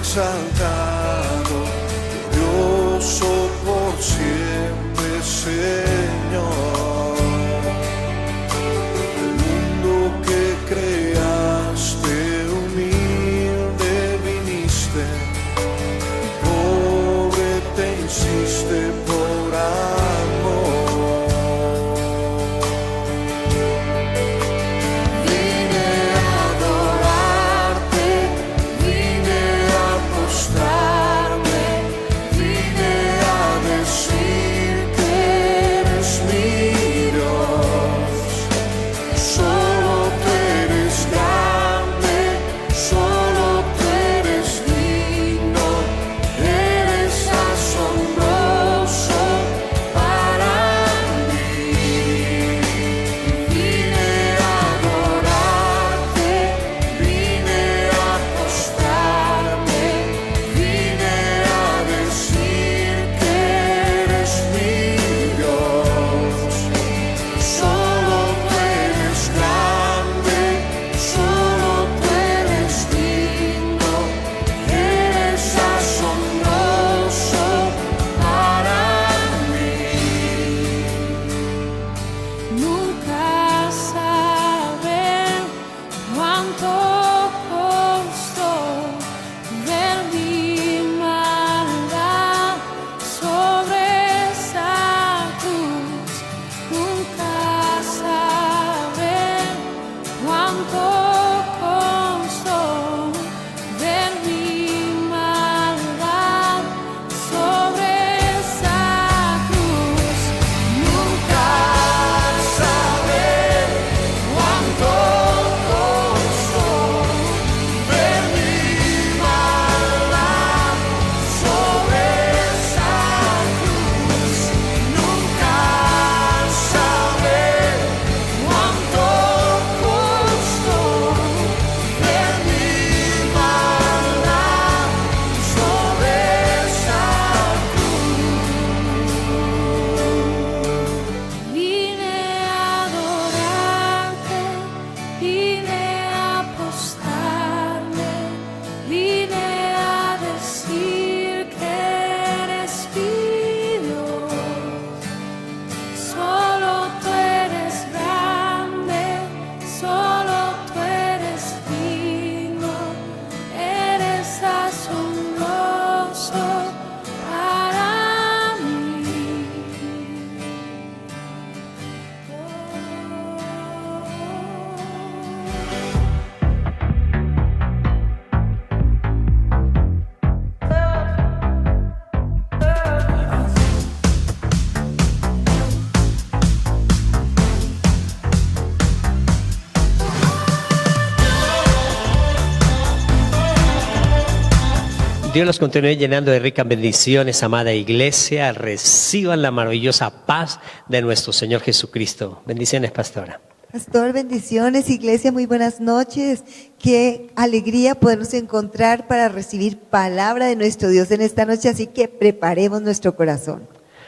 exaltado, glorioso por siempre, Señor. El mundo que creaste, humilde viniste, pobre te hiciste por amor. Vine a adorarte, vine a postrarme, vine a decir que eres mi Dios. Solo tú eres grande, solo tú eres digno, eres asombroso para mí. Vine a adorarte, vine a postrarme, vine a decir que eres mi Dios. Solo tú eres grande, solo tú eres digno, eres asombroso para mí. Nunca saben cuánto costó ver mi maldad sobre esa cruz. Nunca saben cuánto costó ver mi maldad sobre esa cruz. Nunca saben cuánto costó ver mi maldad sobre esa cruz. Nunca saben cuánto costó ver mi maldad sobre esa cruz. Vine a adorarte, vine a postrarme, vine a decir que eres mi Dios. Solo tú eres grande, solo tú eres digno, eres asombroso para mí. Dios los continúe llenando de ricas bendiciones, amada iglesia. Reciban la maravillosa paz de nuestro Señor Jesucristo. Bendiciones, pastora. Pastor, bendiciones, iglesia, muy buenas noches. Qué alegría podernos encontrar para recibir palabra de nuestro Dios en esta noche, así que preparemos nuestro corazón.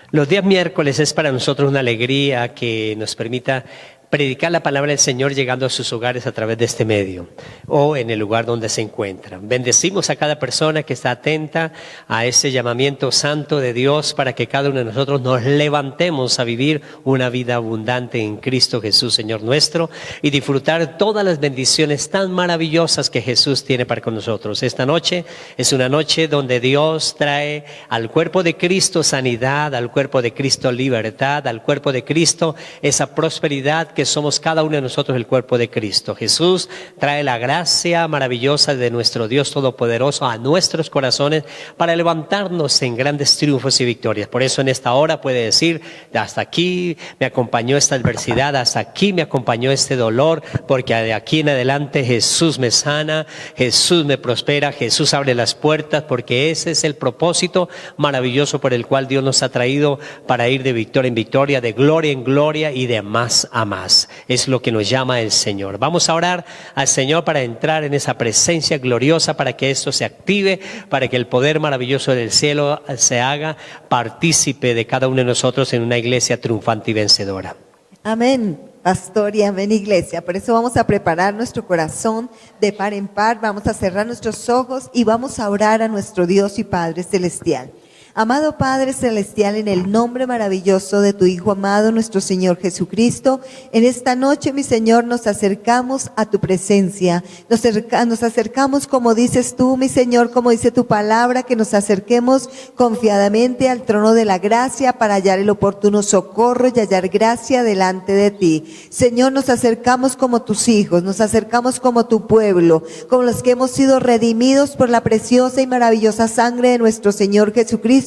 Los días miércoles es para nosotros una alegría que nos permita predicar la palabra del Señor llegando a sus hogares a través de este medio o en el lugar donde se encuentran. Bendecimos a cada persona que está atenta a ese llamamiento santo de Dios para que cada uno de nosotros nos levantemos a vivir una vida abundante en Cristo Jesús, Señor nuestro, y disfrutar todas las bendiciones tan maravillosas que Jesús tiene para con nosotros. Esta noche es una noche donde Dios trae al cuerpo de Cristo sanidad, al cuerpo de Cristo libertad, al cuerpo de Cristo esa prosperidad que somos cada uno de nosotros el cuerpo de Cristo. Jesús trae la gracia maravillosa de nuestro Dios Todopoderoso a nuestros corazones para levantarnos en grandes triunfos y victorias. Por eso en esta hora puede decir, hasta aquí me acompañó esta adversidad, hasta aquí me acompañó este dolor, porque de aquí en adelante Jesús me sana, Jesús me prospera, Jesús abre las puertas, porque ese es el propósito maravilloso por el cual Dios nos ha traído para ir de victoria en victoria, de gloria en gloria y de más a más. Es lo que nos llama el Señor. Vamos a orar al Señor para entrar en esa presencia gloriosa, para que esto se active, para que el poder maravilloso del cielo se haga partícipe de cada uno de nosotros en una iglesia triunfante y vencedora. Amén. pastor, y amén, iglesia. Por eso vamos a preparar nuestro corazón de par en par, vamos a cerrar nuestros ojos y vamos a orar a nuestro Dios y Padre Celestial. Amado Padre Celestial, en el nombre maravilloso de tu Hijo amado, nuestro Señor Jesucristo, en esta noche, mi Señor, nos acercamos a tu presencia, nos acercamos como dices tú, mi Señor, como dice tu palabra, que nos acerquemos confiadamente al trono de la gracia para hallar el oportuno socorro y hallar gracia delante de ti. Señor, nos acercamos como tus hijos, nos acercamos como tu pueblo, como los que hemos sido redimidos por la preciosa y maravillosa sangre de nuestro Señor Jesucristo.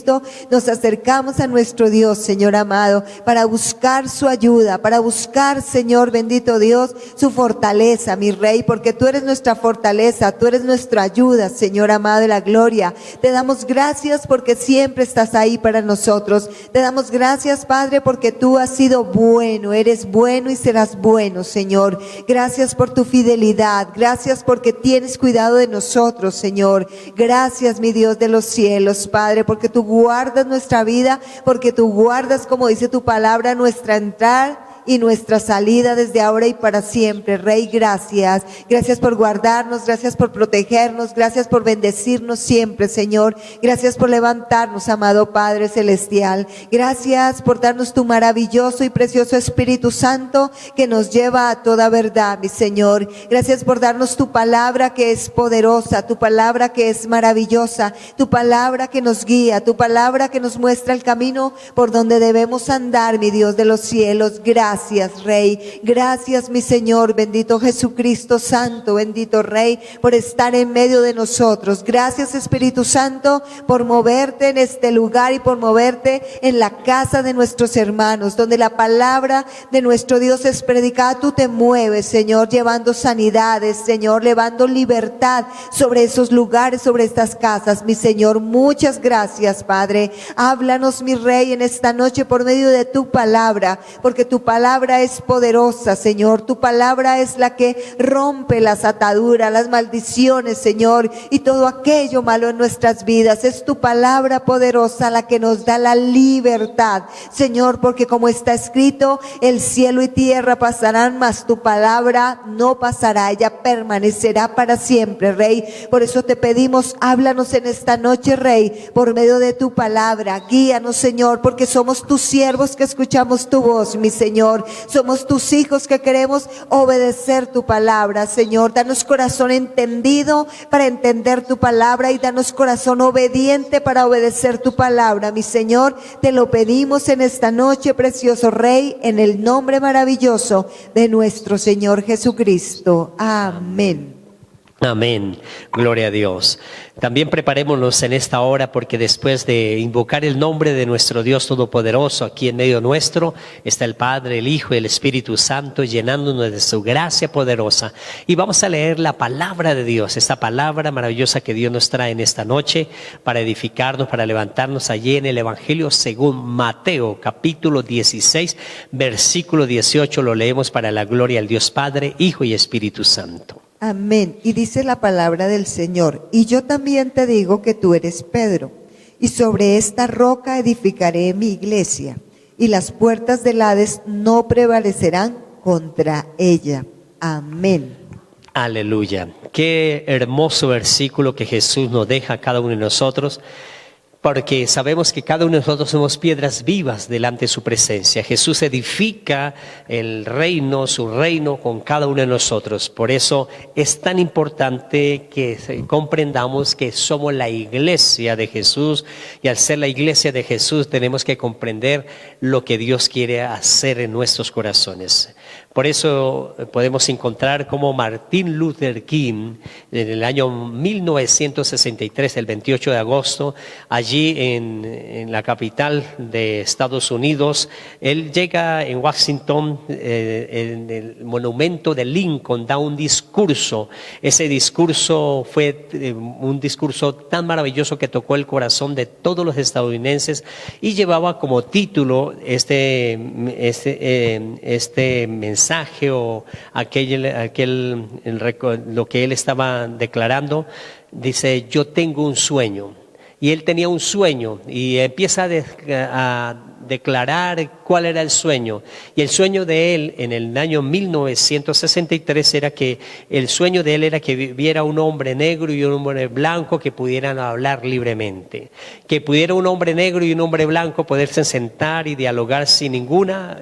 Nos acercamos a nuestro Dios, Señor amado, para buscar su ayuda, para buscar, Señor bendito Dios, su fortaleza, mi Rey, porque tú eres nuestra fortaleza, tú eres nuestra ayuda, Señor amado de la gloria. Te damos gracias porque siempre estás ahí para nosotros. Te damos gracias, Padre, porque tú has sido bueno, eres bueno y serás bueno, Señor. Gracias por tu fidelidad, gracias porque tienes cuidado de nosotros, Señor. Gracias, mi Dios de los cielos, Padre, porque tú guardas nuestra vida, porque tú guardas, como dice tu palabra, nuestra entrada y nuestra salida desde ahora y para siempre. Rey, gracias. Gracias por guardarnos, gracias por protegernos, gracias por bendecirnos siempre, Señor. Gracias por levantarnos, amado Padre Celestial. Gracias por darnos tu maravilloso y precioso Espíritu Santo que nos lleva a toda verdad, mi Señor. Gracias por darnos tu palabra que es poderosa, tu palabra que es maravillosa, tu palabra que nos guía, tu palabra que nos muestra el camino por donde debemos andar, mi Dios de los cielos. Gracias, Rey. Gracias, mi Señor, bendito Jesucristo Santo, bendito Rey, por estar en medio de nosotros. Gracias, Espíritu Santo, por moverte en este lugar y por moverte en la casa de nuestros hermanos, donde la palabra de nuestro Dios es predicada. Tú te mueves, Señor, llevando sanidades, Señor, llevando libertad sobre esos lugares, sobre estas casas, mi Señor. Muchas gracias, Padre. Háblanos, mi Rey, en esta noche por medio de tu palabra, porque tu palabra es poderosa, Señor. Tu palabra es la que rompe las ataduras, las maldiciones, Señor, y todo aquello malo en nuestras vidas. Es tu palabra poderosa la que nos da la libertad, Señor, porque como está escrito, el cielo y tierra pasarán, mas tu palabra no pasará, ella permanecerá para siempre, Rey. Por eso te pedimos, háblanos en esta noche, Rey, por medio de tu palabra. Guíanos, Señor, porque somos tus siervos que escuchamos tu voz, mi Señor. Somos tus hijos que queremos obedecer tu palabra, Señor. Danos corazón entendido para entender tu palabra y danos corazón obediente para obedecer tu palabra, mi Señor. Te lo pedimos en esta noche, precioso Rey, en el nombre maravilloso de nuestro Señor Jesucristo. Amén. Amén. Gloria a Dios. También preparémonos en esta hora, porque después de invocar el nombre de nuestro Dios Todopoderoso, aquí en medio nuestro está el Padre, el Hijo y el Espíritu Santo llenándonos de su gracia poderosa. Y vamos a leer la palabra de Dios, esta palabra maravillosa que Dios nos trae en esta noche para edificarnos, para levantarnos allí en el Evangelio según Mateo, capítulo 16, versículo 18. Lo leemos para la gloria al Dios Padre, Hijo y Espíritu Santo. Amén. Y dice la palabra del Señor: y yo también te digo que tú eres Pedro, y sobre esta roca edificaré mi iglesia, y las puertas del Hades no prevalecerán contra ella. Amén. Aleluya. Qué hermoso versículo que Jesús nos deja a cada uno de nosotros, porque sabemos que cada uno de nosotros somos piedras vivas delante de su presencia. Jesús edifica el reino, su reino con cada uno de nosotros. Por eso es tan importante que comprendamos que somos la iglesia de Jesús, y al ser la iglesia de Jesús tenemos que comprender lo que Dios quiere hacer en nuestros corazones. Por eso podemos encontrar cómo Martin Luther King, en el año 1963, el 28 de agosto, allí en la capital de Estados Unidos, él llega en Washington, en el monumento de Lincoln, da un discurso. Ese discurso fue un discurso tan maravilloso que tocó el corazón de todos los estadounidenses, y llevaba como título este mensaje, o lo que él estaba declarando. Dice: yo tengo un sueño. Y él tenía un sueño, y empieza a declarar cuál era el sueño. Y el sueño de él en el año 1963 era que el sueño de él era que viviera un hombre negro y un hombre blanco que pudieran hablar libremente. Que pudiera un hombre negro y un hombre blanco poderse sentar y dialogar sin ninguna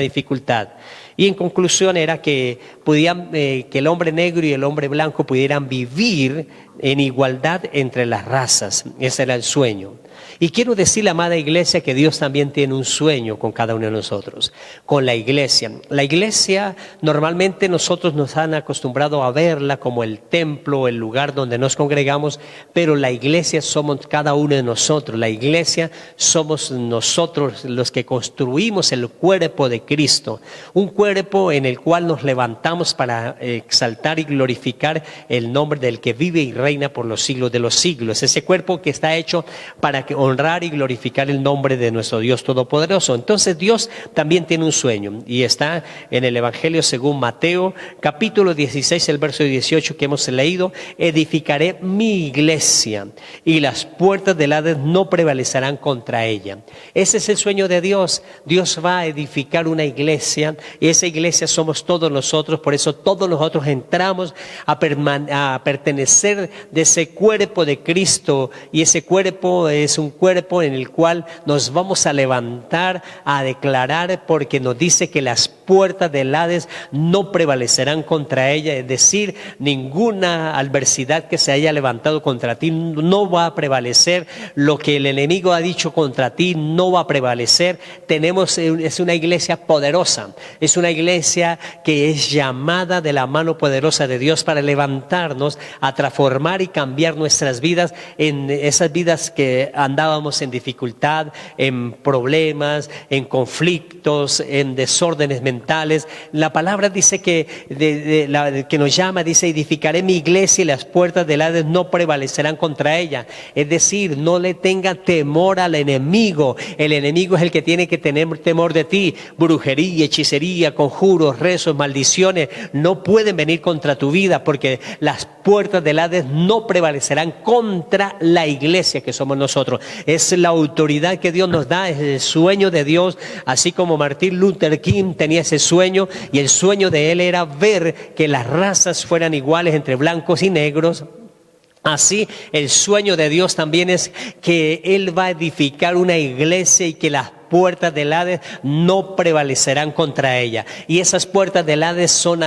dificultad. Y en conclusión era que que el hombre negro y el hombre blanco pudieran vivir en igualdad entre las razas. Ese era el sueño. Y quiero decirle, amada iglesia, que Dios también tiene un sueño con cada uno de nosotros, con la iglesia. La iglesia, normalmente nosotros nos han acostumbrado a verla como el templo, el lugar donde nos congregamos, pero la iglesia somos cada uno de nosotros. La iglesia somos nosotros los que construimos el cuerpo de Cristo, un cuerpo en el cual nos levantamos para exaltar y glorificar el nombre del que vive y reina por los siglos de los siglos. Ese cuerpo que está hecho para honrar y glorificar el nombre de nuestro Dios Todopoderoso. Entonces Dios también tiene un sueño y está en el Evangelio según Mateo, capítulo 16, el verso 18 que hemos leído: edificaré mi iglesia y las puertas del Hades no prevalecerán contra ella. Ese es el sueño de Dios. Dios va a edificar una iglesia y esa iglesia somos todos nosotros. Por eso todos nosotros entramos a pertenecer de ese cuerpo de Cristo, y ese cuerpo es un cuerpo en el cual nos vamos a levantar a declarar, porque nos dice que las puertas del Hades no prevalecerán contra ella. Es decir, ninguna adversidad que se haya levantado contra ti no va a prevalecer. Lo que el enemigo ha dicho contra ti no va a prevalecer. Es una iglesia poderosa, es una iglesia que es llamada de la mano poderosa de Dios para levantarnos a transformar y cambiar nuestras vidas, en esas vidas que andábamos en dificultad, en problemas, en conflictos, en desórdenes mentales. La palabra dice que nos llama, dice: edificaré mi iglesia y las puertas del Hades no prevalecerán contra ella. Es decir, no le tenga temor al enemigo. El enemigo es el que tiene que tener temor de ti. Brujería, hechicería, conjuros, rezos, maldiciones no pueden venir contra tu vida, porque las puertas del Hades no prevalecerán contra la iglesia que somos nosotros. Es la autoridad que Dios nos da, es el sueño de Dios. Así como Martin Luther King tenía ese sueño, y el sueño de él era ver que las razas fueran iguales entre blancos y negros. Así el sueño de Dios también es que Él va a edificar una iglesia y que las puertas del Hades no prevalecerán contra ella. Y esas puertas del Hades son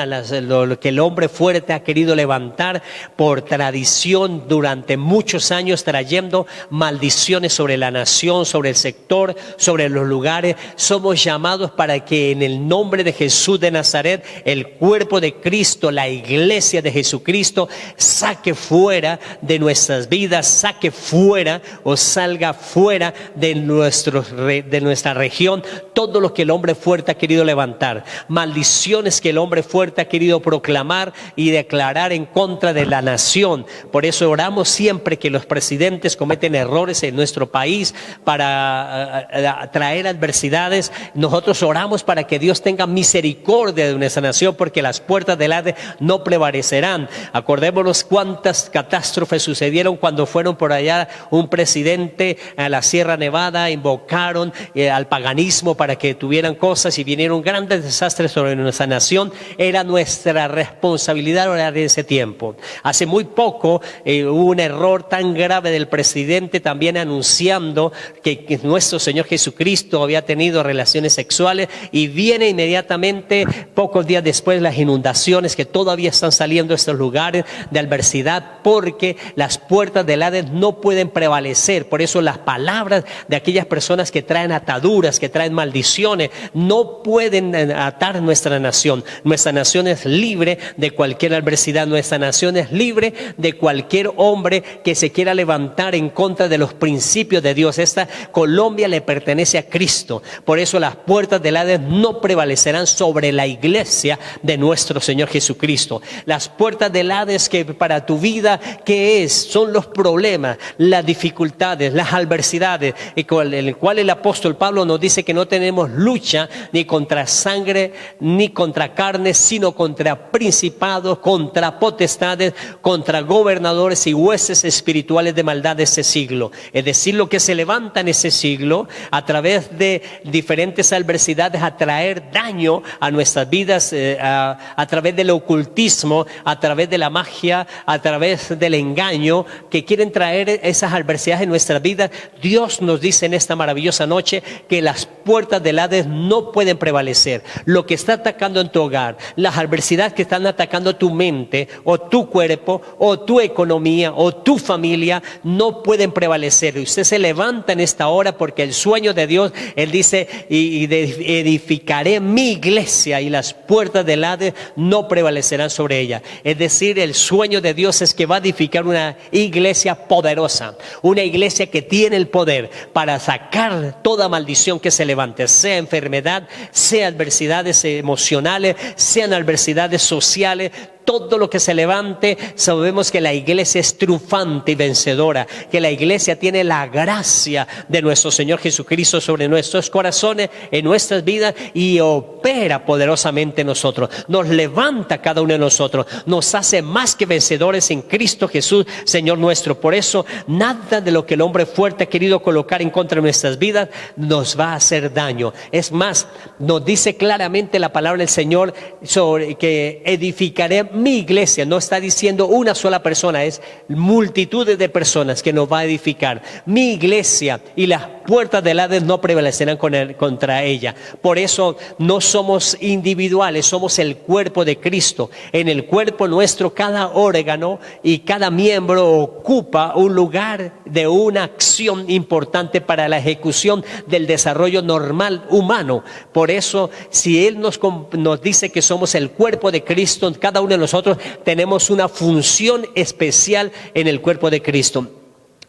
lo que el hombre fuerte ha querido levantar por tradición durante muchos años, trayendo maldiciones sobre la nación, sobre el sector, sobre los lugares. Somos llamados para que en el nombre de Jesús de Nazaret, el cuerpo de Cristo, la iglesia de Jesucristo, saque fuera de nuestras vidas, saque fuera o salga fuera de nuestra región todo lo que el hombre fuerte ha querido levantar, maldiciones que el hombre fuerte ha querido proclamar y declarar en contra de la nación. Por eso oramos siempre que los presidentes cometen errores en nuestro país para traer adversidades. Nosotros oramos para que Dios tenga misericordia de nuestra nación, porque las puertas del Hades no prevalecerán. Acordémonos cuántas catástrofes sucedieron cuando fueron por allá un presidente a la Sierra Nevada, invocaron al paganismo para que tuvieran cosas y vinieron grandes desastres sobre nuestra nación. Era nuestra responsabilidad orar en ese tiempo. Hace muy poco hubo un error tan grave del presidente también anunciando que nuestro Señor Jesucristo había tenido relaciones sexuales, y viene inmediatamente, pocos días después, las inundaciones que todavía están saliendo de estos lugares de adversidad, porque las puertas del Hades no pueden prevalecer. Por eso las palabras de aquellas personas que traen ataduras, que traen maldiciones, no pueden atar nuestra nación. Nuestra nación es libre de cualquier adversidad. Nuestra nación es libre de cualquier hombre que se quiera levantar en contra de los principios de Dios. Esta Colombia le pertenece a Cristo. Por eso las puertas del Hades no prevalecerán sobre la iglesia de nuestro Señor Jesucristo. Las puertas del Hades, que para tu vida, ¿qué es? Son los problemas, las dificultades, las adversidades, en el cual el apóstol apóstol Pablo nos dice que no tenemos lucha ni contra sangre ni contra carne, sino contra principados, contra potestades, contra gobernadores y huestes espirituales de maldad de ese siglo. Es decir, lo que se levanta en ese siglo a través de diferentes adversidades a traer daño a nuestras vidas, a través del ocultismo, a través de la magia, a través del engaño, que quieren traer esas adversidades en nuestras vidas. Dios nos dice en esta maravillosa noche que las puertas del Hades no pueden prevalecer. Lo que está atacando en tu hogar, las adversidades que están atacando tu mente o tu cuerpo o tu economía o tu familia, no pueden prevalecer. Usted se levanta en esta hora porque el sueño de Dios, Él dice, y edificaré mi iglesia y las puertas del Hades no prevalecerán sobre ella. Es decir, el sueño de Dios es que va a edificar una iglesia poderosa, una iglesia que tiene el poder para sacar toda maldición que se levante, sea enfermedad, sea adversidades emocionales, sean adversidades sociales. Todo lo que se levante, sabemos que la iglesia es triunfante y vencedora, que la iglesia tiene la gracia de nuestro Señor Jesucristo sobre nuestros corazones, en nuestras vidas, y opera poderosamente en nosotros. Nos levanta cada uno de nosotros, nos hace más que vencedores en Cristo Jesús, Señor nuestro. Por eso, nada de lo que el hombre fuerte ha querido colocar en contra de nuestras vidas nos va a hacer daño. Es más, nos dice claramente la palabra del Señor sobre que edificaré mi iglesia. No está diciendo una sola persona, es multitudes de personas que nos va a edificar. Mi iglesia, y las puertas del Hades no prevalecerán contra ella. Por eso no somos individuales, somos el cuerpo de Cristo. En el cuerpo nuestro, cada órgano y cada miembro ocupa un lugar de una acción importante para la ejecución del desarrollo normal humano. Por eso, si Él nos dice que somos el cuerpo de Cristo, cada uno de nosotros tenemos una función especial en el cuerpo de Cristo.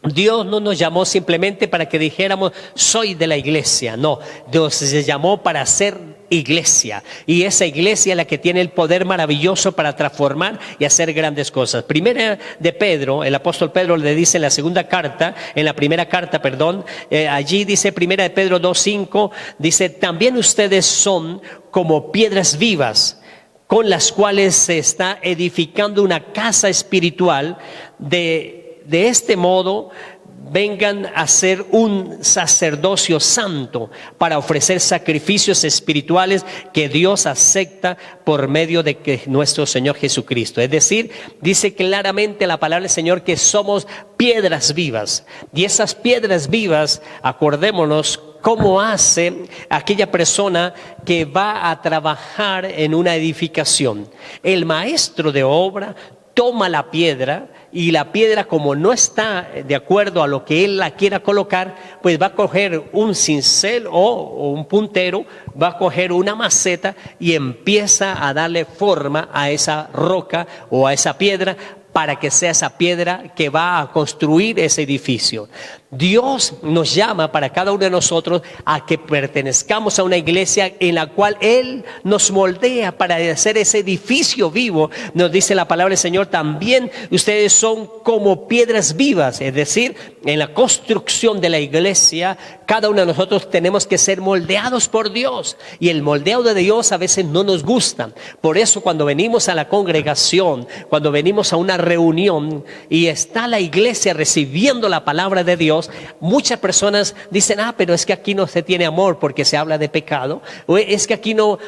Dios no nos llamó simplemente para que dijéramos soy de la iglesia. No, Dios se llamó para ser iglesia, y esa iglesia es la que tiene el poder maravilloso para transformar y hacer grandes cosas. Primera de Pedro, el apóstol Pedro le dice en la primera carta, allí dice Primera de Pedro 2:5, dice: también ustedes son como piedras vivas, con las cuales se está edificando una casa espiritual. De este modo, vengan a ser un sacerdocio santo para ofrecer sacrificios espirituales que Dios acepta por medio de que nuestro Señor Jesucristo. Es decir, dice claramente la palabra del Señor que somos piedras vivas. Y esas piedras vivas, acordémonos cómo hace aquella persona que va a trabajar en una edificación. El maestro de obra toma la piedra, y la piedra, como no está de acuerdo a lo que él la quiera colocar, pues va a coger un cincel o un puntero, va a coger una maceta y empieza a darle forma a esa roca o a esa piedra, para que sea esa piedra que va a construir ese edificio. Dios nos llama para cada uno de nosotros a que pertenezcamos a una iglesia en la cual Él nos moldea para hacer ese edificio vivo. Nos dice la palabra del Señor: también ustedes son como piedras vivas. Es decir, en la construcción de la iglesia, cada uno de nosotros tenemos que ser moldeados por Dios, y el moldeo de Dios a veces no nos gusta. Por eso, cuando venimos a la congregación, cuando venimos a una reunión y está la iglesia recibiendo la palabra de Dios, muchas personas dicen: pero es que aquí no se tiene amor porque se habla de pecado, o es que aquí no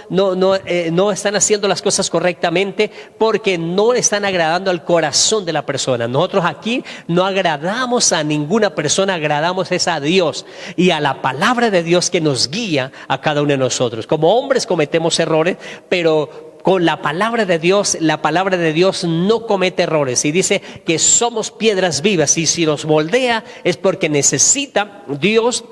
están haciendo las cosas correctamente porque no están agradando al corazón de la persona. Nosotros aquí no agradamos a ninguna persona, agradamos es a Dios y a la palabra de Dios que nos guía a cada uno de nosotros. Como hombres cometemos errores, pero con la palabra de Dios no comete errores, y dice que somos piedras vivas, y si nos moldea es porque necesita Dios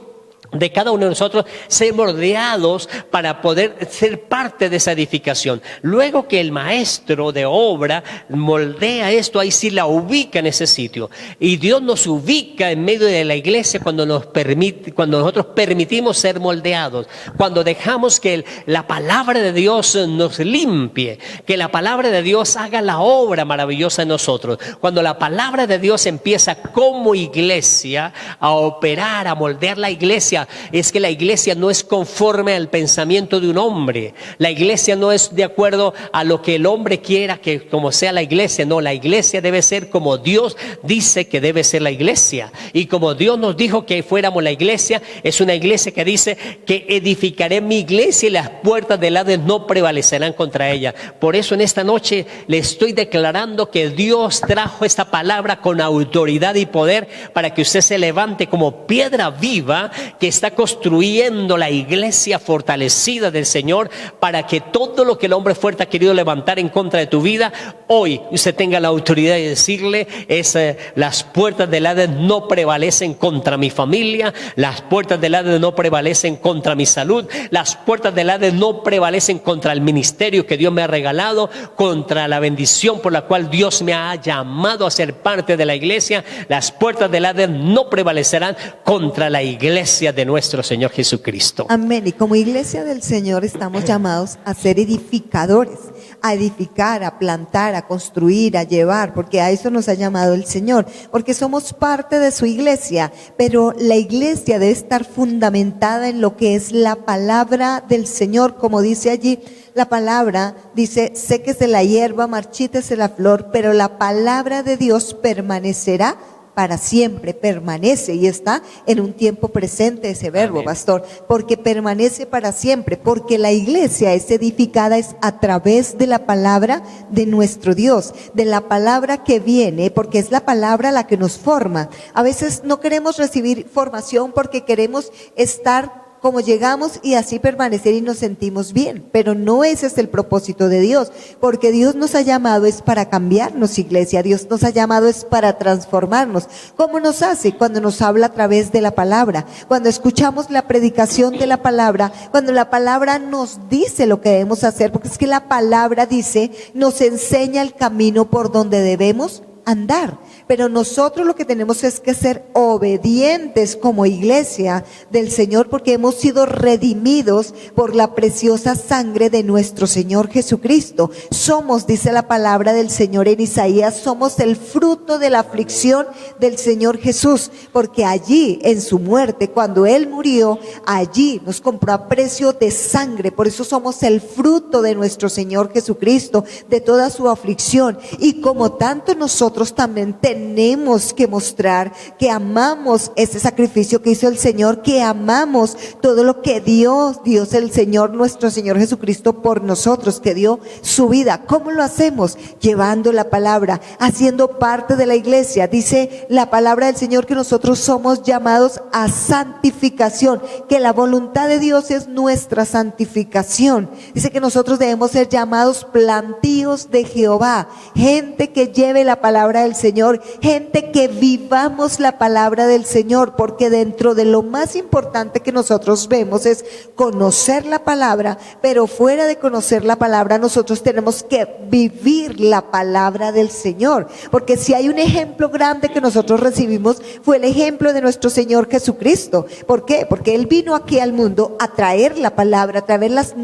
de cada uno de nosotros ser moldeados para poder ser parte de esa edificación. Luego que el maestro de obra moldea esto, ahí sí la ubica en ese sitio, y Dios nos ubica en medio de la iglesia cuando nosotros permitimos ser moldeados, cuando dejamos que la palabra de Dios nos limpie, que la palabra de Dios haga la obra maravillosa en nosotros, cuando la palabra de Dios empieza como iglesia a operar, a moldear la iglesia iglesia es que la iglesia no es conforme al pensamiento de un hombre. La iglesia no es de acuerdo a lo que el hombre quiera que como sea la iglesia. No, la iglesia debe ser como Dios dice que debe ser la iglesia. Y como Dios nos dijo que fuéramos la iglesia, es una iglesia que dice que edificaré mi iglesia y las puertas del Hades no prevalecerán contra ella. Por eso en esta noche le estoy declarando que Dios trajo esta palabra con autoridad y poder para que usted se levante como piedra viva que está construyendo la iglesia fortalecida del Señor, para que todo lo que el hombre fuerte ha querido levantar en contra de tu vida, hoy usted tenga la autoridad de decirle: las puertas del Hades no prevalecen contra mi familia, las puertas del Hades no prevalecen contra mi salud, las puertas del Hades no prevalecen contra el ministerio que Dios me ha regalado, contra la bendición por la cual Dios me ha llamado a ser parte de la iglesia. Las puertas del Hades no prevalecerán contra la iglesia de nuestro Señor Jesucristo. Amén. Y como iglesia del Señor estamos llamados a ser edificadores, a edificar, a plantar, a construir, a llevar, porque a eso nos ha llamado el Señor, porque somos parte de su iglesia. Pero la iglesia debe estar fundamentada en lo que es la palabra del Señor, como dice allí. La palabra dice: séquese la hierba, marchítese la flor, pero la palabra de Dios permanecerá para siempre, permanece, y está en un tiempo presente ese verbo, Amén. pastor, porque permanece para siempre, porque la iglesia es edificada es a través de la palabra de nuestro Dios, de la palabra que viene, porque es la palabra la que nos forma. A veces no queremos recibir formación porque queremos estar como llegamos y así permanecer y nos sentimos bien, pero no ese es el propósito de Dios, porque Dios nos ha llamado es para cambiarnos, iglesia. Dios nos ha llamado es para transformarnos. ¿Cómo nos hace? Cuando nos habla a través de la palabra, cuando escuchamos la predicación de la palabra, cuando la palabra nos dice lo que debemos hacer, porque es que la palabra dice, nos enseña el camino por donde debemos andar. Pero nosotros lo que tenemos es que ser obedientes como iglesia del Señor, porque hemos sido redimidos por la preciosa sangre de nuestro Señor Jesucristo. Somos, dice la palabra del Señor en Isaías, somos el fruto de la aflicción del Señor Jesús, porque allí en su muerte, cuando Él murió, allí nos compró a precio de sangre. Por eso somos el fruto de nuestro Señor Jesucristo, de toda su aflicción. Y como tanto nosotros también tenemos que mostrar que amamos ese sacrificio que hizo el Señor, que amamos todo lo que Dios el Señor, nuestro Señor Jesucristo por nosotros, que dio su vida. ¿Cómo lo hacemos? Llevando la palabra, haciendo parte de la iglesia. Dice la palabra del Señor que nosotros somos llamados a santificación, que la voluntad de Dios es nuestra santificación. Dice que nosotros debemos ser llamados plantíos de Jehová, gente que lleve la palabra del Señor, gente que vivamos la palabra del Señor, porque dentro de lo más importante que nosotros vemos es conocer la palabra, pero fuera de conocer la palabra nosotros tenemos que vivir la palabra del Señor, porque si hay un ejemplo grande que nosotros recibimos fue el ejemplo de nuestro Señor Jesucristo. ¿Por qué? Porque Él vino aquí al mundo a traer la palabra, a traer las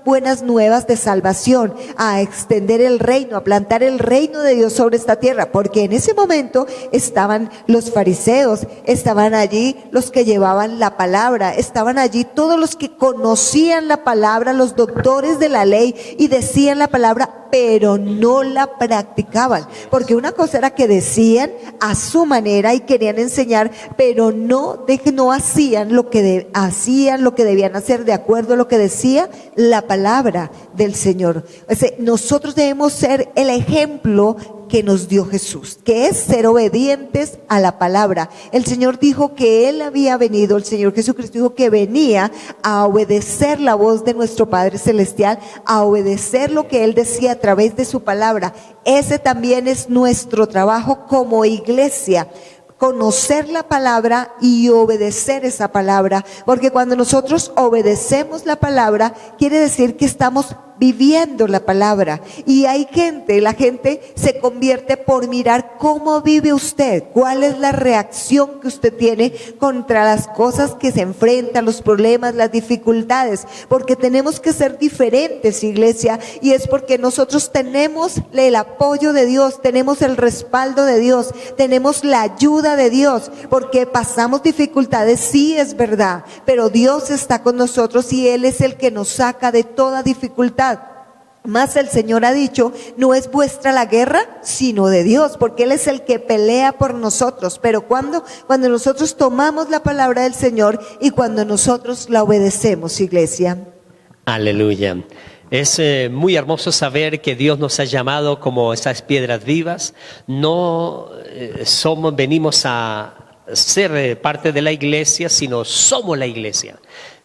buenas nuevas de salvación, a extender el reino, a plantar el reino de Dios sobre esta tierra, porque en ese momento estaban los fariseos, estaban allí los que llevaban la palabra, estaban allí todos los que conocían la palabra, los doctores de la ley, y decían la palabra, pero no la practicaban, porque una cosa era que decían a su manera y querían enseñar, pero no hacían lo que debían hacer de acuerdo a lo que decía la palabra del Señor. O sea, nosotros debemos ser el ejemplo que nos dio Jesús, que es ser obedientes a la palabra. El Señor dijo que Él había venido, el Señor Jesucristo dijo que venía a obedecer la voz de nuestro Padre Celestial, a obedecer lo que Él decía a través de su palabra. Ese también es nuestro trabajo como iglesia, conocer la palabra y obedecer esa palabra, porque cuando nosotros obedecemos la palabra, quiere decir que estamos viviendo la palabra. Y hay gente, la gente se convierte por mirar cómo vive usted, cuál es la reacción que usted tiene contra las cosas que se enfrentan, los problemas, las dificultades, porque tenemos que ser diferentes, iglesia, y es porque nosotros tenemos el apoyo de Dios, tenemos el respaldo de Dios, tenemos la ayuda de Dios, porque pasamos dificultades, sí es verdad, pero Dios está con nosotros y Él es el que nos saca de toda dificultad. Más el Señor ha dicho, no es vuestra la guerra, sino de Dios, porque Él es el que pelea por nosotros. Pero cuando nosotros tomamos la palabra del Señor y cuando nosotros la obedecemos, iglesia. Aleluya. Es muy hermoso saber que Dios nos ha llamado como esas piedras vivas. No venimos a ser parte de la iglesia, sino somos la iglesia.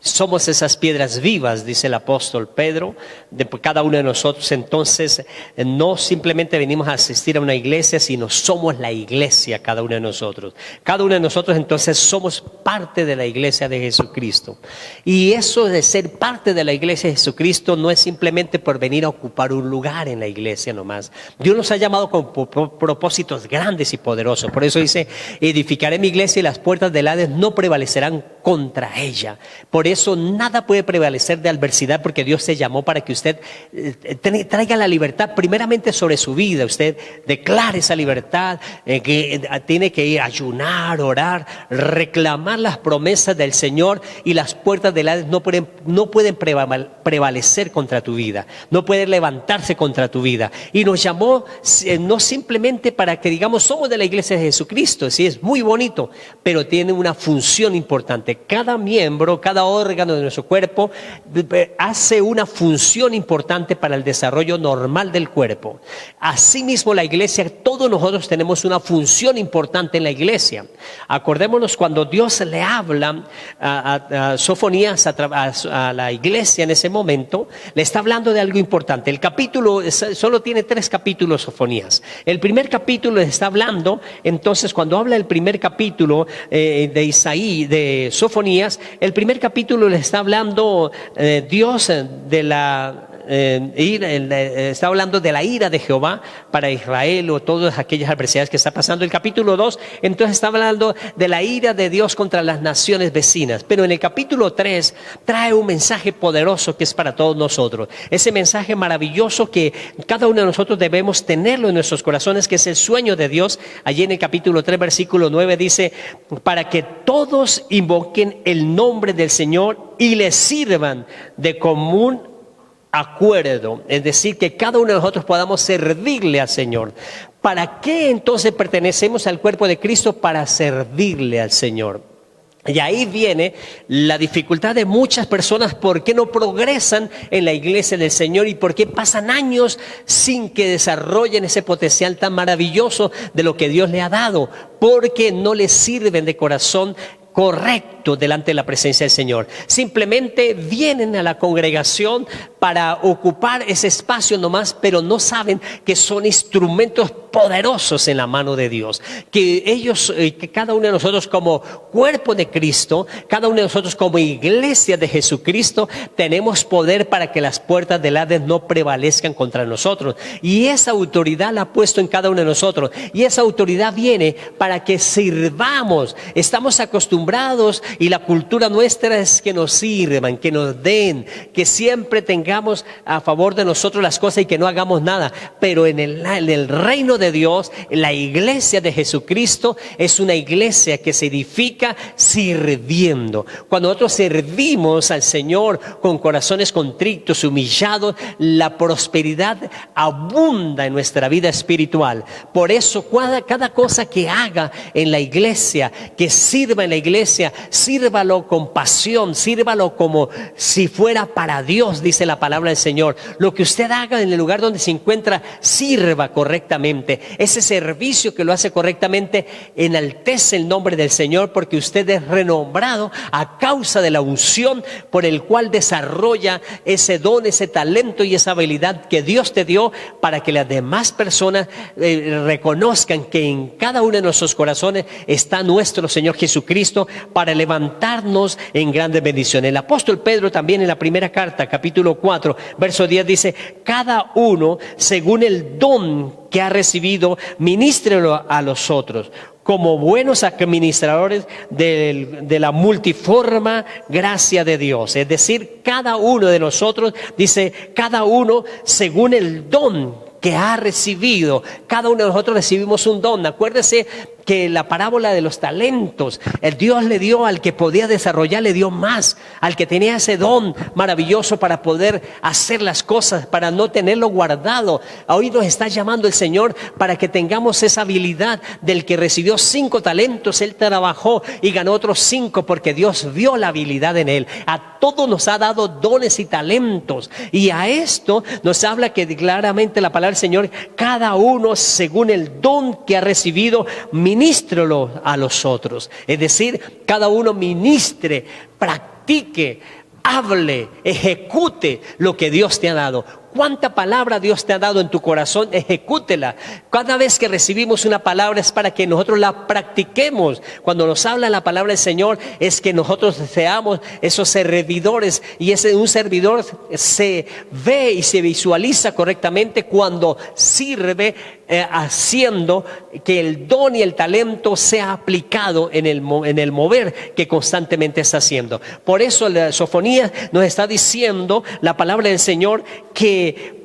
Somos esas piedras vivas, dice el apóstol Pedro, de cada uno de nosotros. Entonces, no simplemente venimos a asistir a una iglesia, sino somos la iglesia, cada uno de nosotros. Cada uno de nosotros, entonces, somos parte de la iglesia de Jesucristo. Y eso de ser parte de la iglesia de Jesucristo no es simplemente por venir a ocupar un lugar en la iglesia nomás. Dios nos ha llamado con propósitos grandes y poderosos. Por eso dice, edificaré mi iglesia y las puertas del Hades no prevalecerán contra ella. Por eso nada puede prevalecer de adversidad, porque Dios te llamó para que usted traiga la libertad primeramente sobre su vida. Usted declare esa libertad, que tiene que ayunar, orar, reclamar las promesas del Señor, y las puertas del Hades no pueden prevalecer contra tu vida, no pueden levantarse contra tu vida. Y nos llamó no simplemente para que digamos somos de la iglesia de Jesucristo, sí, es muy bonito, pero tiene una función importante. Cada miembro, cada órgano de nuestro cuerpo hace una función importante para el desarrollo normal del cuerpo. Asimismo, la iglesia, todos nosotros tenemos una función importante en la iglesia. Acordémonos cuando Dios le habla a Sofonías, a la iglesia en ese momento, le está hablando de algo importante. El capítulo solo tiene 3 capítulos, Sofonías. El primer capítulo le está hablando, entonces cuando habla el primer capítulo de Isaías, de Sofonías, el primer capítulo le está hablando Dios de la está hablando de la ira de Jehová para Israel o todas aquellas adversidades que está pasando. El capítulo 2 entonces está hablando de la ira de Dios contra las naciones vecinas, pero en el capítulo 3 trae un mensaje poderoso que es para todos nosotros, ese mensaje maravilloso que cada uno de nosotros debemos tenerlo en nuestros corazones, que es el sueño de Dios. Allí en el capítulo 3 versículo 9 dice, para que todos invoquen el nombre del Señor y le sirvan de común acuerdo, es decir, que cada uno de nosotros podamos servirle al Señor. ¿Para qué entonces pertenecemos al cuerpo de Cristo? Para servirle al Señor. Y ahí viene la dificultad de muchas personas, por qué no progresan en la iglesia del Señor y por qué pasan años sin que desarrollen ese potencial tan maravilloso de lo que Dios le ha dado, porque no les sirven de corazón correcto delante de la presencia del Señor. Simplemente vienen a la congregación para ocupar ese espacio nomás, pero no saben que son instrumentos poderosos en la mano de Dios, que ellos, que cada uno de nosotros como cuerpo de Cristo, cada uno de nosotros como iglesia de Jesucristo, tenemos poder para que las puertas del Hades no prevalezcan contra nosotros, y esa autoridad la ha puesto en cada uno de nosotros, y esa autoridad viene para que sirvamos. Estamos acostumbrados y la cultura nuestra es que nos sirvan, que nos den, que siempre tengamos a favor de nosotros las cosas y que no hagamos nada. Pero en el reino de Dios, la iglesia de Jesucristo es una iglesia que se edifica sirviendo. Cuando nosotros servimos al Señor con corazones contritos, humillados, la prosperidad abunda en nuestra vida espiritual. Por eso cada cosa que haga en la iglesia, que sirva en la iglesia, sírvalo con pasión, sírvalo como si fuera para Dios, dice la palabra del Señor. Lo que usted haga en el lugar donde se encuentra, sirva correctamente. Ese servicio que lo hace correctamente enaltece el nombre del Señor, porque usted es renombrado a causa de la unción por el cual desarrolla ese don, ese talento y esa habilidad que Dios te dio, para que las demás personas reconozcan que en cada uno de nuestros corazones está nuestro Señor Jesucristo, para levantar levantarnos en grandes bendiciones. El apóstol Pedro también en la primera carta, capítulo 4, verso 10 dice: cada uno según el don que ha recibido, ministrelo a los otros, como buenos administradores de la multiforme gracia de Dios. Es decir, cada uno de nosotros, dice, cada uno según el don que ha recibido. Cada uno de nosotros recibimos un don. Acuérdese que la parábola de los talentos, el Dios le dio al que podía desarrollar, le dio más, al que tenía ese don maravilloso para poder hacer las cosas, para no tenerlo guardado. Hoy nos está llamando el Señor para que tengamos esa habilidad. Del que recibió 5 talentos, él trabajó y ganó otros 5 porque Dios vio la habilidad en él. A todos nos ha dado dones y talentos, y a esto nos habla que claramente la palabra del Señor: cada uno según el don que ha recibido, ministrelo a los otros. Es decir, cada uno ministre, practique, hable, ejecute lo que Dios te ha dado. ¿Cuánta palabra Dios te ha dado en tu corazón? Ejecútela. Cada vez que recibimos una palabra es para que nosotros la practiquemos. Cuando nos habla la palabra del Señor es que nosotros seamos esos servidores, y un servidor se ve y se visualiza correctamente cuando sirve, haciendo que el don y el talento sea aplicado en el mover que constantemente está haciendo. Por eso la Sofonías nos está diciendo la palabra del Señor que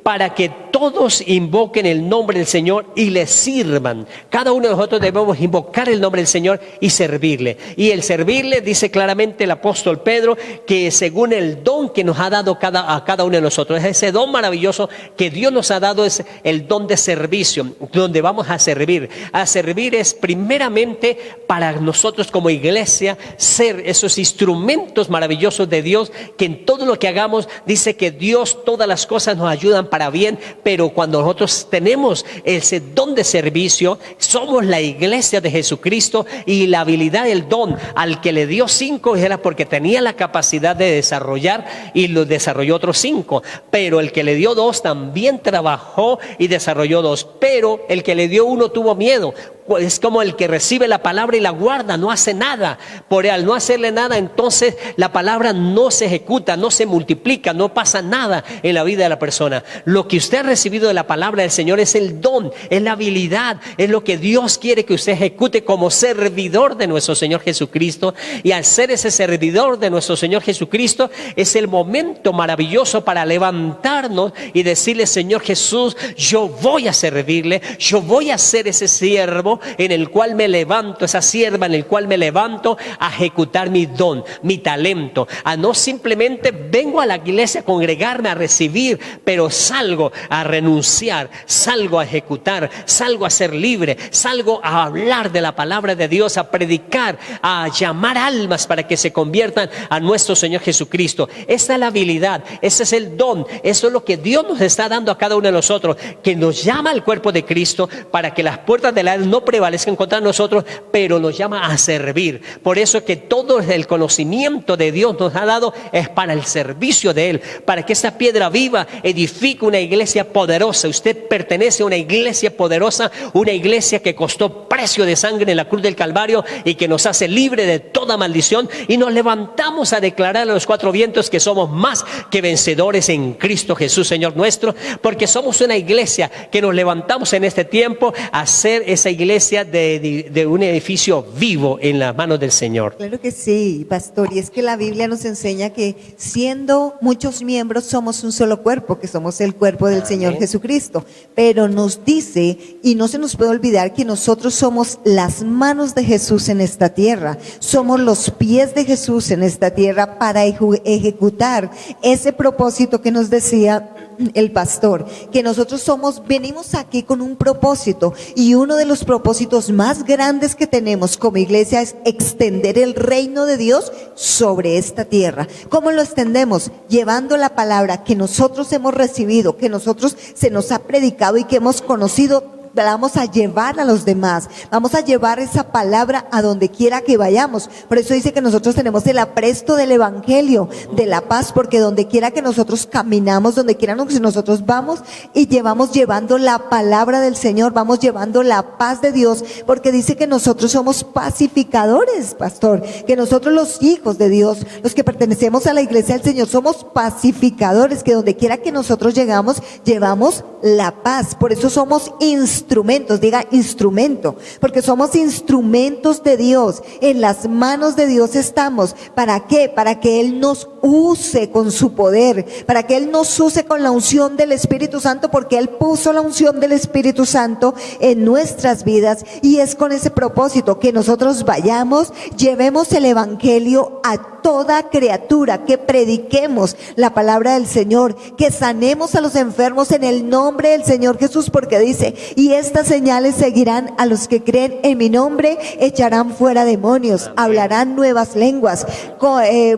para que todos invoquen el nombre del Señor y le sirvan. Cada uno de nosotros debemos invocar el nombre del Señor y servirle. Y el servirle, dice claramente el apóstol Pedro, que según el don que nos ha dado a cada uno de nosotros, ese don maravilloso que Dios nos ha dado es el don de servicio, donde vamos a servir. A servir es primeramente para nosotros como iglesia ser esos instrumentos maravillosos de Dios, que en todo lo que hagamos dice que Dios, todas las cosas nos ayudan para bien. Pero cuando nosotros tenemos ese don de servicio, somos la iglesia de Jesucristo, y la habilidad del don al que le dio 5 era porque tenía la capacidad de desarrollar, y lo desarrolló otros 5. Pero el que le dio 2 también trabajó y desarrolló 2. Pero el que le dio 1 tuvo miedo. Es como el que recibe la palabra y la guarda, no hace nada. Por al no hacerle nada, entonces la palabra no se ejecuta, no se multiplica, no pasa nada en la vida de la persona. Lo que usted ha recibido de la palabra del Señor es el don, es la habilidad, es lo que Dios quiere que usted ejecute como servidor de nuestro Señor Jesucristo. Y al ser ese servidor de nuestro Señor Jesucristo, es el momento maravilloso para levantarnos y decirle: Señor Jesús, yo voy a servirle, yo voy a ser ese siervo en el cual me levanto, esa sierva en el cual me levanto a ejecutar mi don, mi talento. A no simplemente vengo a la iglesia a congregarme, a recibir, pero salgo a renunciar, salgo a ejecutar, salgo a ser libre, salgo a hablar de la palabra de Dios, a predicar, a llamar almas para que se conviertan a nuestro Señor Jesucristo. Esa es la habilidad, ese es el don, eso es lo que Dios nos está dando a cada uno de nosotros, que nos llama al cuerpo de Cristo para que las puertas del Hades no prevalezcan contra nosotros, pero nos llama a servir. Por eso es que todo el conocimiento de Dios nos ha dado es para el servicio de Él, para que esa piedra viva edifique una iglesia poderosa. Usted pertenece a una iglesia poderosa, una iglesia que costó precio de sangre en la cruz del Calvario y que nos hace libre de toda maldición, y nos levantamos a declarar a los 4 vientos que somos más que vencedores en Cristo Jesús, Señor nuestro, porque somos una iglesia que nos levantamos en este tiempo a ser esa iglesia de un edificio vivo en las manos del Señor. Claro que sí, pastor, y es que la Biblia nos enseña que siendo muchos miembros somos un solo cuerpo, que somos el cuerpo del Señor Jesucristo, pero nos dice, y no se nos puede olvidar, que nosotros somos las manos de Jesús en esta tierra, somos los pies de Jesús en esta tierra para ejecutar ese propósito que nos decía el pastor, que nosotros venimos aquí con un propósito, y uno de los propósitos más grandes que tenemos como iglesia es extender el reino de Dios sobre esta tierra. ¿Cómo lo extendemos? Llevando la palabra que nosotros hemos recibido, que nosotros se nos ha predicado y que hemos conocido vamos a llevar a los demás, vamos a llevar esa palabra a donde quiera que vayamos. Por eso dice que nosotros tenemos el apresto del evangelio, de la paz, porque donde quiera que nosotros caminamos, donde quiera que nosotros vamos y vamos llevando la palabra del Señor, vamos llevando la paz de Dios, porque dice que nosotros somos pacificadores, pastor, que nosotros los hijos de Dios, los que pertenecemos a la iglesia del Señor, somos pacificadores, que donde quiera que nosotros llegamos, llevamos la paz. Por eso somos instrumentos, diga instrumento, porque somos instrumentos de Dios, en las manos de Dios estamos. ¿Para qué? Para que Él nos use con su poder, para que Él nos use con la unción del Espíritu Santo, porque Él puso la unción del Espíritu Santo en nuestras vidas, y es con ese propósito que nosotros vayamos, llevemos el evangelio a toda criatura, que prediquemos la palabra del Señor, que sanemos a los enfermos en el nombre del Señor Jesús, porque dice: y estas señales seguirán a los que creen en mi nombre, echarán fuera demonios, hablarán nuevas lenguas,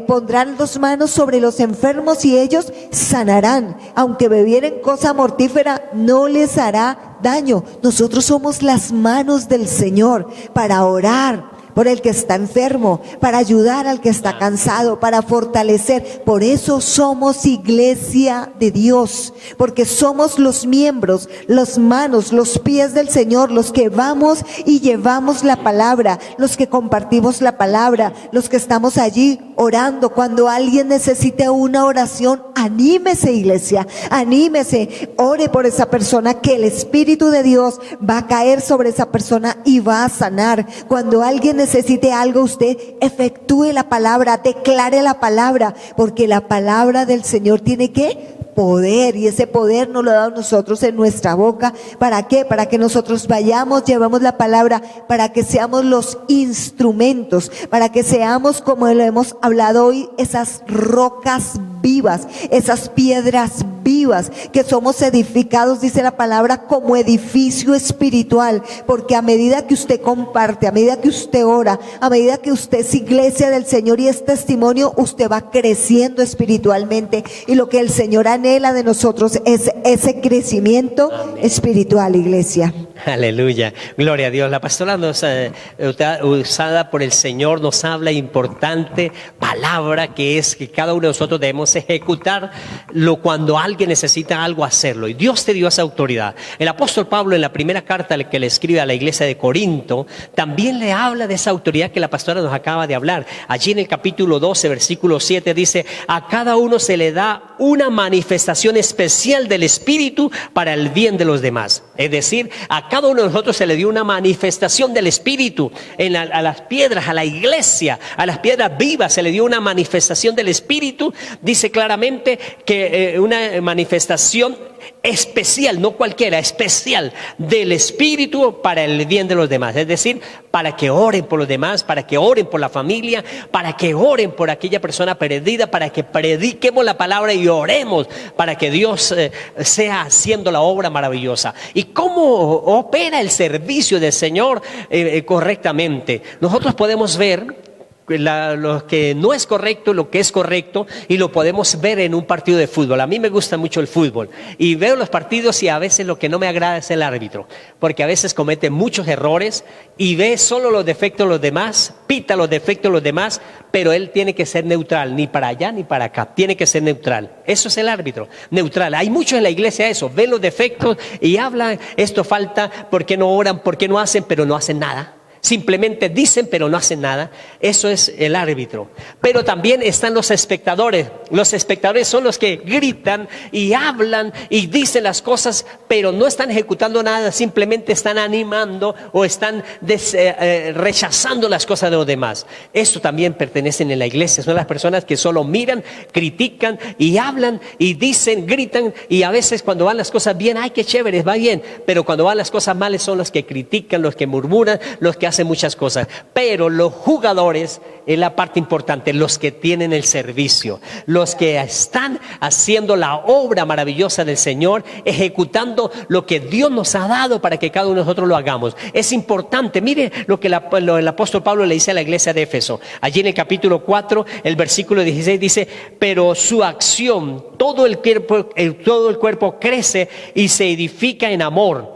pondrán las manos sobre los enfermos y ellos sanarán, aunque bebieren cosa mortífera no les hará daño. Nosotros somos las manos del Señor para orar por el que está enfermo, para ayudar al que está cansado, para fortalecer. Por eso somos iglesia de Dios, porque somos los miembros, las manos, los pies del Señor, los que vamos y llevamos la palabra, los que compartimos la palabra, los que estamos allí orando. Cuando alguien necesite una oración, anímese, iglesia, anímese, ore por esa persona, que el Espíritu de Dios va a caer sobre esa persona y va a sanar. Cuando alguien necesite algo, usted efectúe la palabra, declare la palabra, porque la palabra del Señor tiene que poder, y ese poder nos lo da a nosotros en nuestra boca. ¿Para qué? Para que nosotros vayamos, llevamos la palabra, para que seamos los instrumentos, para que seamos, como lo hemos hablado hoy, esas rocas vivas, esas piedras vivas, que somos edificados, dice la palabra, como edificio espiritual, porque a medida que usted comparte, a medida que usted ora, a medida que usted es iglesia del Señor y es testimonio, usted va creciendo espiritualmente, y lo que el Señor anhela de nosotros es ese crecimiento espiritual, iglesia. Aleluya, gloria a Dios. La pastora usada por el Señor nos habla importante palabra, que es que cada uno de nosotros debemos ejecutar cuando alguien necesita algo, hacerlo, y Dios te dio esa autoridad. El apóstol Pablo, en la primera carta que le escribe a la iglesia de Corinto, también le habla de esa autoridad que la pastora nos acaba de hablar. Allí en el capítulo 12, versículo 7 dice: a cada uno se le da una manifestación especial del Espíritu para el bien de los demás. Es decir, a cada uno de nosotros se le dio una manifestación del Espíritu. A las piedras, a la iglesia, a las piedras vivas se le dio una manifestación del Espíritu. Dice claramente que una manifestación especial, no cualquiera, especial del Espíritu para el bien de los demás. Es decir, para que oren por los demás, para que oren por la familia, para que oren por aquella persona perdida, para que prediquemos la palabra y oremos para que Dios sea haciendo la obra maravillosa. ¿Y cómo opera el servicio del Señor correctamente? Nosotros podemos ver lo que no es correcto, lo que es correcto, y lo podemos ver en un partido de fútbol. A mí me gusta mucho el fútbol y veo los partidos, y a veces lo que no me agrada es el árbitro, porque a veces comete muchos errores y ve solo los defectos de los demás, pita los defectos de los demás, pero él tiene que ser neutral, ni para allá ni para acá, tiene que ser neutral. Eso es el árbitro, neutral. Hay muchos en la iglesia eso, ven los defectos y hablan: esto falta, ¿por qué no oran? ¿Por qué no hacen? Pero no hacen nada. Simplemente dicen pero no hacen nada. Eso es el árbitro. Pero también están los espectadores. Los espectadores son los que gritan y hablan y dicen las cosas, pero no están ejecutando nada, simplemente están animando o están rechazando las cosas de los demás. Eso también pertenecen en la iglesia. Son las personas que solo miran, critican y hablan y dicen, gritan, y a veces cuando van las cosas bien, ¡ay, qué chévere, va bien! Pero cuando van las cosas mal son los que critican, los que murmuran, los que hacen muchas cosas. Pero los jugadores es la parte importante, los que tienen el servicio, los que están haciendo la obra maravillosa del Señor, ejecutando lo que Dios nos ha dado para que cada uno de nosotros lo hagamos. Es importante. Mire lo que el apóstol Pablo le dice a la iglesia de Éfeso. Allí en el capítulo 4, el versículo 16 dice: pero su acción, todo el cuerpo crece y se edifica en amor.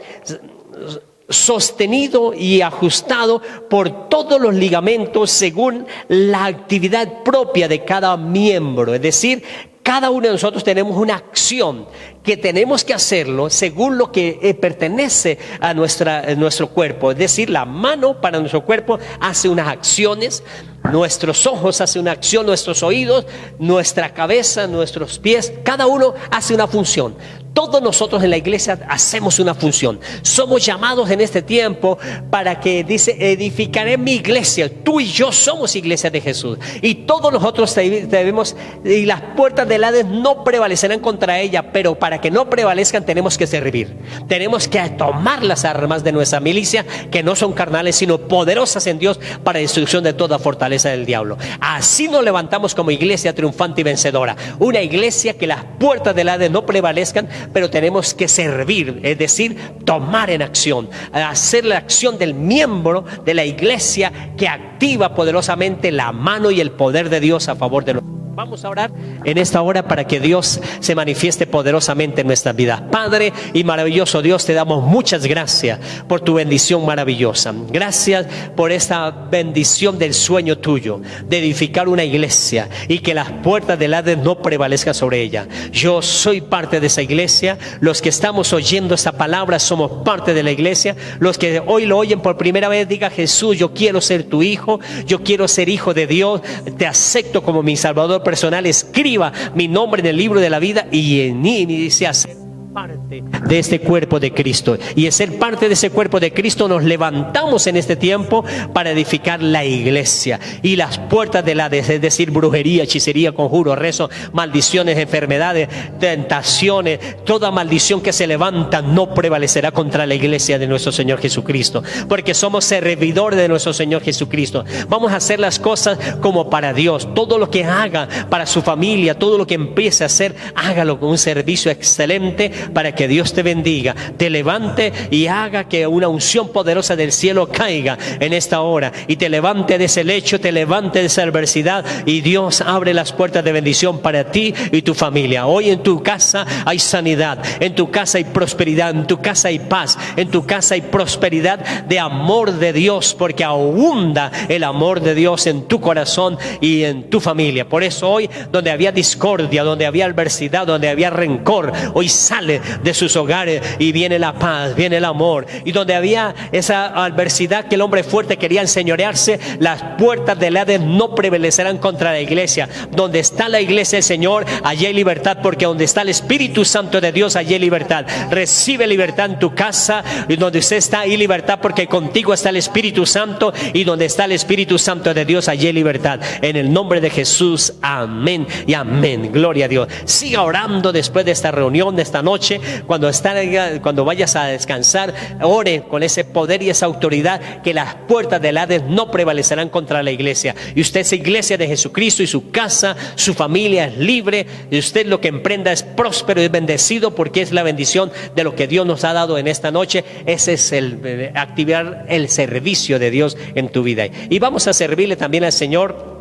sostenido y ajustado por todos los ligamentos según la actividad propia de cada miembro. Es decir, cada uno de nosotros tenemos una acción que tenemos que hacerlo según lo que pertenece a nuestro cuerpo. Es decir, la mano para nuestro cuerpo hace unas acciones, nuestros ojos hacen una acción, nuestros oídos, nuestra cabeza, nuestros pies, cada uno hace una función. Todos nosotros en la iglesia hacemos una función. Somos llamados en este tiempo para que dice, edificaré mi iglesia. Tú y yo somos iglesia de Jesús. Y todos nosotros debemos, y las puertas del Hades no prevalecerán contra ella, pero para que no prevalezcan tenemos que servir. Tenemos que tomar las armas de nuestra milicia, que no son carnales, sino poderosas en Dios para destrucción de toda fortaleza del diablo. Así nos levantamos como iglesia triunfante y vencedora. Una iglesia que las puertas del Hades no prevalezcan, pero tenemos que servir, es decir, tomar en acción, hacer la acción del miembro de la iglesia que activa poderosamente la mano y el poder de Dios a favor de nosotros. Vamos a orar en esta hora para que Dios se manifieste poderosamente en nuestras vidas. Padre y maravilloso Dios, te damos muchas gracias por tu bendición maravillosa. Gracias por esta bendición del sueño tuyo de edificar una iglesia y que las puertas del Hades no prevalezcan sobre ella. Yo soy parte de esa iglesia. Los que estamos oyendo esta palabra somos parte de la iglesia. Los que hoy lo oyen por primera vez, diga: Jesús, yo quiero ser tu hijo, yo quiero ser hijo de Dios, te acepto como mi Salvador personal. Escriba mi nombre en el libro de la vida y en mí dice: hacer parte de este cuerpo de Cristo. Y es ser parte de ese cuerpo de Cristo nos levantamos en este tiempo para edificar la iglesia. Y las puertas del Hades, es decir, brujería, hechicería, conjuro, rezo, maldiciones, enfermedades, tentaciones, toda maldición que se levanta no prevalecerá contra la iglesia de nuestro Señor Jesucristo, porque somos servidores de nuestro Señor Jesucristo. Vamos a hacer las cosas como para Dios. Todo lo que haga para su familia, todo lo que empiece a hacer, hágalo con un servicio excelente, para que Dios te bendiga, te levante y haga que una unción poderosa del cielo caiga en esta hora y te levante de ese lecho, te levante de esa adversidad, y Dios abre las puertas de bendición para ti y tu familia. Hoy en tu casa hay sanidad, en tu casa hay prosperidad, en tu casa hay paz, en tu casa hay prosperidad de amor de Dios, porque abunda el amor de Dios en tu corazón y en tu familia. Por eso hoy, donde había discordia, donde había adversidad, donde había rencor, hoy sale de sus hogares y viene la paz, viene el amor. Y donde había esa adversidad que el hombre fuerte quería enseñorearse, las puertas del Hades no prevalecerán contra la iglesia. Donde está la iglesia del Señor, allí hay libertad, porque donde está el Espíritu Santo de Dios, allí hay libertad. Recibe libertad en tu casa, y donde usted está hay libertad, porque contigo está el Espíritu Santo, y donde está el Espíritu Santo de Dios, allí hay libertad. En el nombre de Jesús, amén y amén. Gloria a Dios. Siga orando después de esta reunión, de esta noche. Cuando vayas a descansar, ore con ese poder y esa autoridad, que las puertas del Hades no prevalecerán contra la iglesia. Y usted es iglesia de Jesucristo, y su casa, su familia es libre, y usted lo que emprenda es próspero y bendecido, porque es la bendición de lo que Dios nos ha dado en esta noche. Ese es el activar el servicio de Dios en tu vida. Y vamos a servirle también al Señor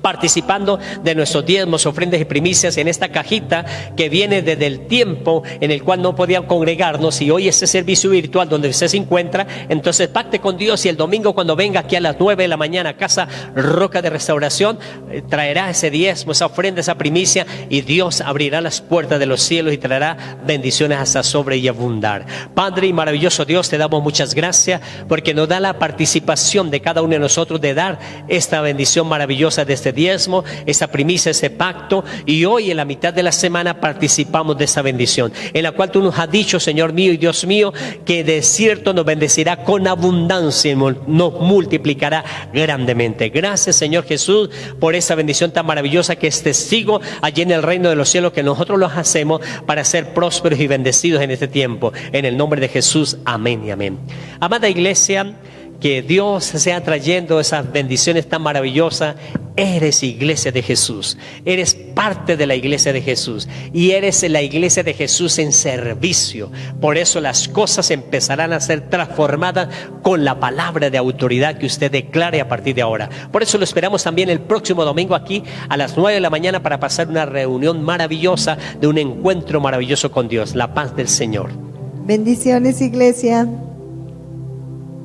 participando de nuestros diezmos, ofrendas y primicias en esta cajita que viene desde el tiempo en el cual no podían congregarnos, y hoy ese servicio virtual donde usted se encuentra. Entonces pacte con Dios, y el domingo cuando venga aquí a las 9 de la mañana a Casa Roca de Restauración, traerá ese diezmo, esa ofrenda, esa primicia, y Dios abrirá las puertas de los cielos y traerá bendiciones hasta sobre y abundar. Padre y maravilloso Dios, te damos muchas gracias porque nos da la participación de cada uno de nosotros de dar esta bendición maravillosa de este diezmo, esa primicia, ese pacto. Y hoy en la mitad de la semana participamos de esa bendición, en la cual tú nos has dicho, Señor mío y Dios mío, que de cierto nos bendecirá con abundancia y nos multiplicará grandemente. Gracias, Señor Jesús, por esa bendición tan maravillosa que es testigo allí en el reino de los cielos, que nosotros los hacemos para ser prósperos y bendecidos en este tiempo. En el nombre de Jesús, amén y amén. Amada iglesia, que Dios sea trayendo esas bendiciones tan maravillosas. Eres iglesia de Jesús, eres parte de la iglesia de Jesús, y eres la iglesia de Jesús en servicio. Por eso las cosas empezarán a ser transformadas con la palabra de autoridad que usted declare a partir de ahora. Por eso lo esperamos también el próximo domingo aquí a las 9 de la mañana para pasar una reunión maravillosa, de un encuentro maravilloso con Dios. La paz del Señor. Bendiciones, iglesia.